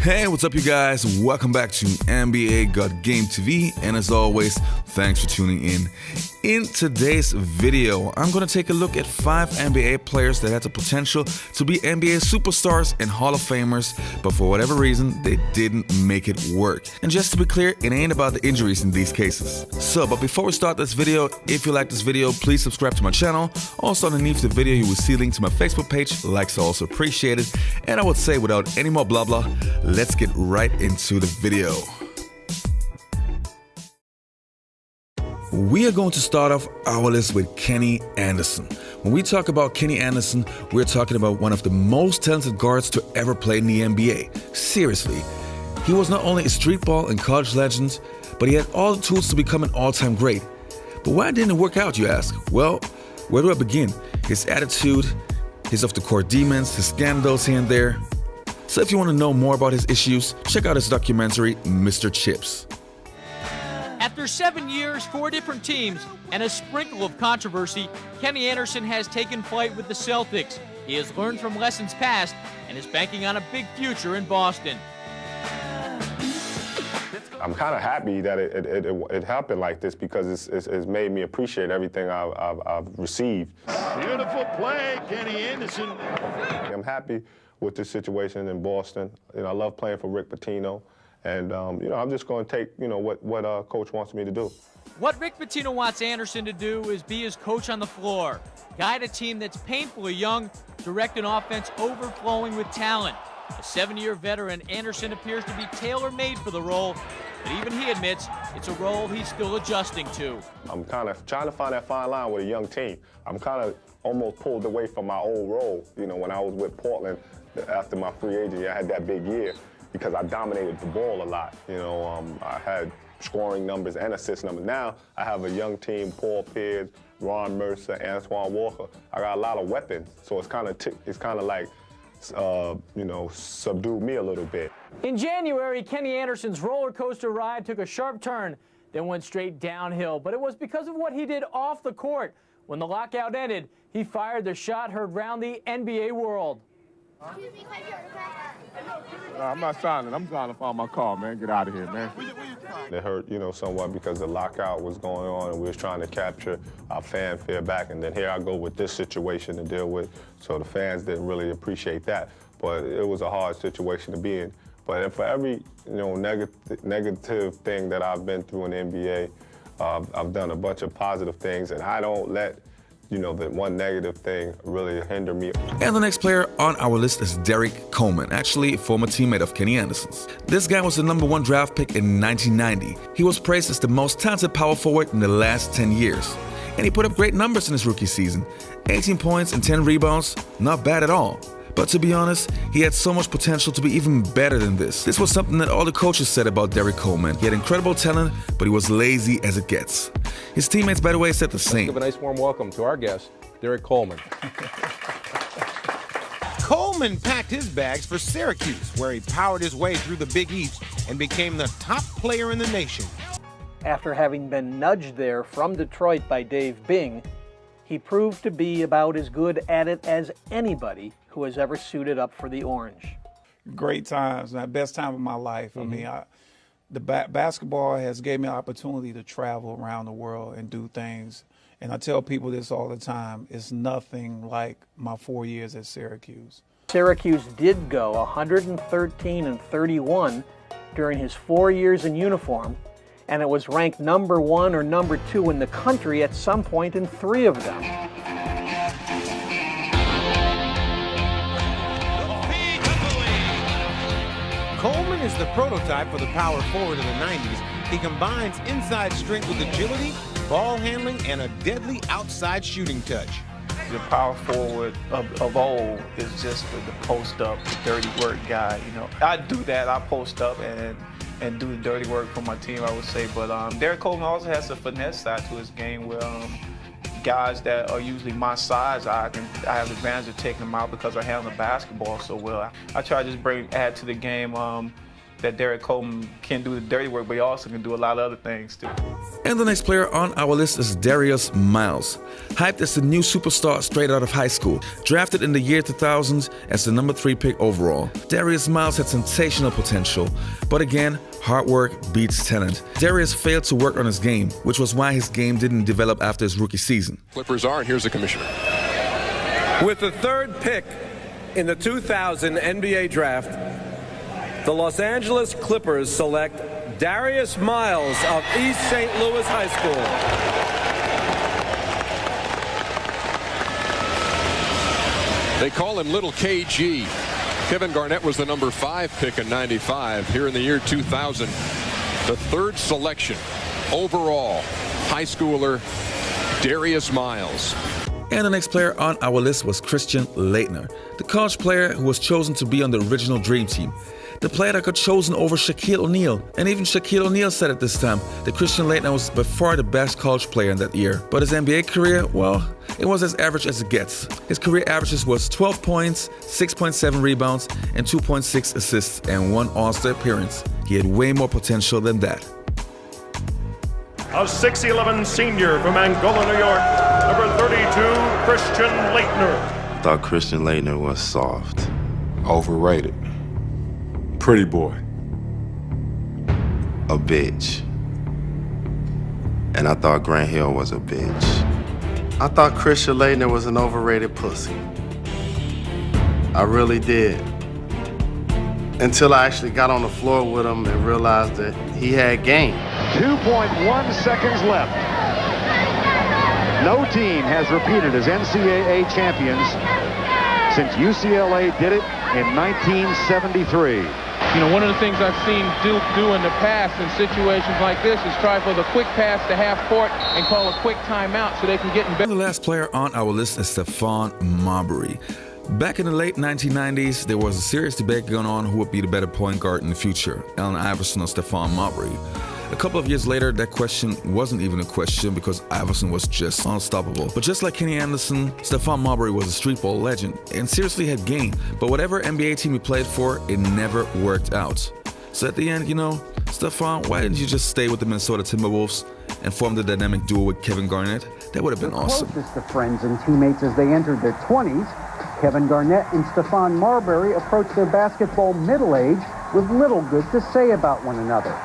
Hey, what's up, you guys? Welcome back to NBA Got Game TV, and as always, thanks for tuning in. In today's video, I'm going to take a look at 5 NBA players that had the potential to be NBA superstars and Hall of Famers, but for whatever reason, they didn't make it work. And just to be clear, it ain't about the injuries in these cases. But before we start this video, if you like this video, please subscribe to my channel. Also, underneath the video, you will see a link to my Facebook page. Likes are also appreciated. And I would say, without any more blah blah, let's get right into the video. We are going to start off our list with Kenny Anderson. When we talk about Kenny Anderson, we're talking about one of the most talented guards to ever play in the NBA. Seriously, he was not only a street ball and college legend, but he had all the tools to become an all-time great. But why didn't it work out, you ask? Well, where do I begin? His attitude, his off-the-court demons, his scandals here and there. So if you want to know more about his issues, check out his documentary, Mr. Chips. After 7 years, 4 different teams, and a sprinkle of controversy, Kenny Anderson has taken flight with the Celtics. He has learned from lessons past and is banking on a big future in Boston. I'm kind of happy that it happened like this because it's made me appreciate everything I've received. Beautiful play, Kenny Anderson. I'm happy with this situation in Boston. You know, I love playing for Rick Pitino. And, you know, I'm just going to take, you know, what Coach wants me to do. What Rick Pitino wants Anderson to do is be his coach on the floor, guide a team that's painfully young, direct an offense overflowing with talent. A 7-year veteran, Anderson appears to be tailor-made for the role, but even he admits it's a role he's still adjusting to. I'm kind of trying to find that fine line with a young team. I'm kind of almost pulled away from my old role. You know, when I was with Portland, after my free agency, I had that big year, because I dominated the ball a lot. You know, I had scoring numbers and assist numbers. Now I have a young team: Paul Pierce, Ron Mercer, Antoine Walker. I got a lot of weapons, so it's kind of like, you know, subdued me a little bit. In January, Kenny Anderson's roller coaster ride took a sharp turn, then went straight downhill. But it was because of what he did off the court. When the lockout ended, he fired the shot heard round the NBA world. No, I'm not signing. I'm trying to find my car, man. Get out of here, man. It hurt, you know, somewhat because the lockout was going on and we was trying to capture our fanfare back. And then here I go with this situation to deal with. So the fans didn't really appreciate that. But it was a hard situation to be in. But for every, you know, negative thing that I've been through in the NBA, I've done a bunch of positive things, and I don't let, you know, that one negative thing really hinder me. And the next player on our list is Derrick Coleman, actually a former teammate of Kenny Anderson's. This guy was the #1 draft pick in 1990. He was praised as the most talented power forward in the last 10 years. And he put up great numbers in his rookie season. 18 points and 10 rebounds, not bad at all. But to be honest, he had so much potential to be even better than this. This was something that all the coaches said about Derrick Coleman. He had incredible talent, but he was lazy as it gets. His teammates, by the way, said the same. Let's give a nice warm welcome to our guest, Derrick Coleman. Coleman packed his bags for Syracuse, where he powered his way through the Big East and became the top player in the nation. After having been nudged there from Detroit by Dave Bing, he proved to be about as good at it as anybody who has ever suited up for the Orange. Great times, my best time of my life. Mm-hmm. I mean, basketball has gave me an opportunity to travel around the world and do things. And I tell people this all the time, it's nothing like my 4 years at Syracuse. Syracuse did go 113-31 during his 4 years in uniform, and it was ranked #1 or #2 in the country at some point in 3 of them. Coleman is the prototype for the power forward in the 90s. He combines inside strength with agility, ball handling, and a deadly outside shooting touch. The power forward of old is just the post up, the dirty work guy. You know, I do that. I post up and do the dirty work for my team, I would say. But Derrick Coleman also has a finesse side to his game where guys that are usually my size, I have the advantage of taking them out because I handle the basketball so well. I try to just add to the game that Derrick Coleman can do the dirty work, but he also can do a lot of other things too. And the next player on our list is Darius Miles. Hyped as the new superstar straight out of high school. Drafted in the year 2000 as the number 3 pick overall. Darius Miles had sensational potential, but again, hard work beats talent. Darius failed to work on his game, which was why his game didn't develop after his rookie season. Clippers are, and here's the commissioner. With the 3rd pick in the 2000 NBA Draft, the Los Angeles Clippers select Darius Miles of East St. Louis High School. They call him Little KG. Kevin Garnett was the number 5 pick in '95. Here in the year 2000, the 3rd selection overall, high schooler Darius Miles. And the next player on our list was Christian Laettner, the college player who was chosen to be on the original Dream Team. The player that got chosen over Shaquille O'Neal. And even Shaquille O'Neal said at this time that Christian Laettner was by far the best college player in that year. But his NBA career, well, it was as average as it gets. His career averages was 12 points, 6.7 rebounds, and 2.6 assists, and 1 All-Star appearance. He had way more potential than that. A 6'11" senior from Angola, New York, number 32, Christian Laettner. I thought Christian Laettner was soft. Overrated. Pretty boy. A bitch. And I thought Grant Hill was a bitch. I thought Christian Laettner was an overrated pussy. I really did. Until I actually got on the floor with him and realized that he had game. 2.1 seconds left. No team has repeated as NCAA champions since UCLA did it in 1973. You know, one of the things I've seen Duke do in the past in situations like this is try for the quick pass to half court and call a quick timeout so they can get in better. The last player on our list is Stephon Marbury. Back in the late 1990s, there was a serious debate going on who would be the better point guard in the future, Allen Iverson or Stephon Marbury. A couple of years later, that question wasn't even a question because Iverson was just unstoppable. But just like Kenny Anderson, Stephon Marbury was a street ball legend and seriously had game. But whatever NBA team he played for, it never worked out. So at the end, Stephon, why didn't you just stay with the Minnesota Timberwolves and form the dynamic duo with Kevin Garnett? That would have been awesome. Closest to friends and teammates as they entered their 20s, Kevin Garnett and Stephon Marbury approached their basketball middle age with little good to say about one another.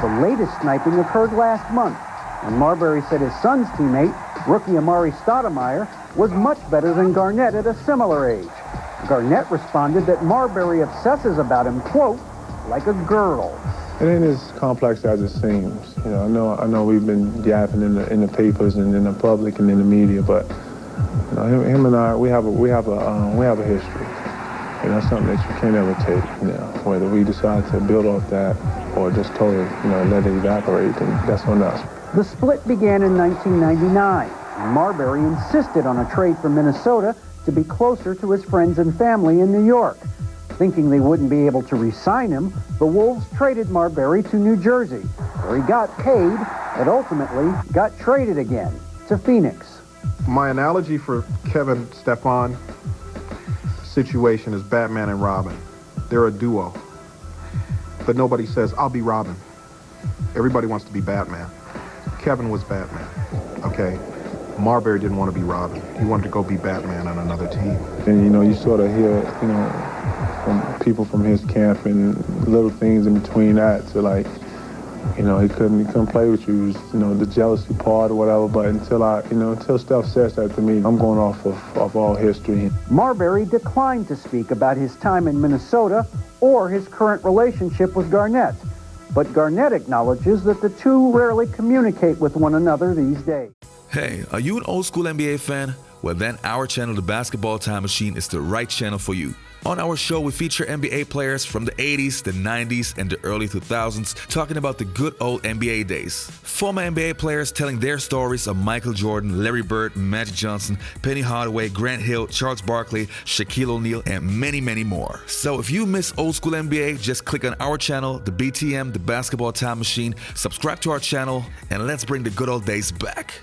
The latest sniping occurred last month, when Marbury said his son's teammate, rookie Amari Stoudemire, was much better than Garnett at a similar age. Garnett responded that Marbury obsesses about him, quote, like a girl. It ain't as complex as it seems. I know we've been yapping in the papers and in the public and in the media, but him and I, we have a history. And that's something that you can't ever take, whether we decide to build off that or just totally, let it evaporate, and that's on us. The split began in 1999, and Marbury insisted on a trade from Minnesota to be closer to his friends and family in New York. Thinking they wouldn't be able to re-sign him, the Wolves traded Marbury to New Jersey, where he got paid and ultimately got traded again to Phoenix. My analogy for Stephon situation is Batman and Robin. They're a duo. But nobody says, I'll be Robin. Everybody wants to be Batman. Kevin was Batman, okay? Marbury didn't want to be Robin. He wanted to go be Batman on another team. And, you sort of hear, from people from his camp and little things in between that to he couldn't play with you, the jealousy part or whatever. But until Steph says that to me, I'm going off of all history. Marbury declined to speak about his time in Minnesota or his current relationship with Garnett. But Garnett acknowledges that the two rarely communicate with one another these days. Hey, are you an old school NBA fan? Well, then our channel, The Basketball Time Machine, is the right channel for you. On our show, we feature NBA players from the 80s, the 90s, and the early 2000s, talking about the good old NBA days. Former NBA players telling their stories are Michael Jordan, Larry Bird, Magic Johnson, Penny Hardaway, Grant Hill, Charles Barkley, Shaquille O'Neal, and many, many more. So if you miss old school NBA, just click on our channel, the BTM, The Basketball Time Machine, subscribe to our channel, and let's bring the good old days back.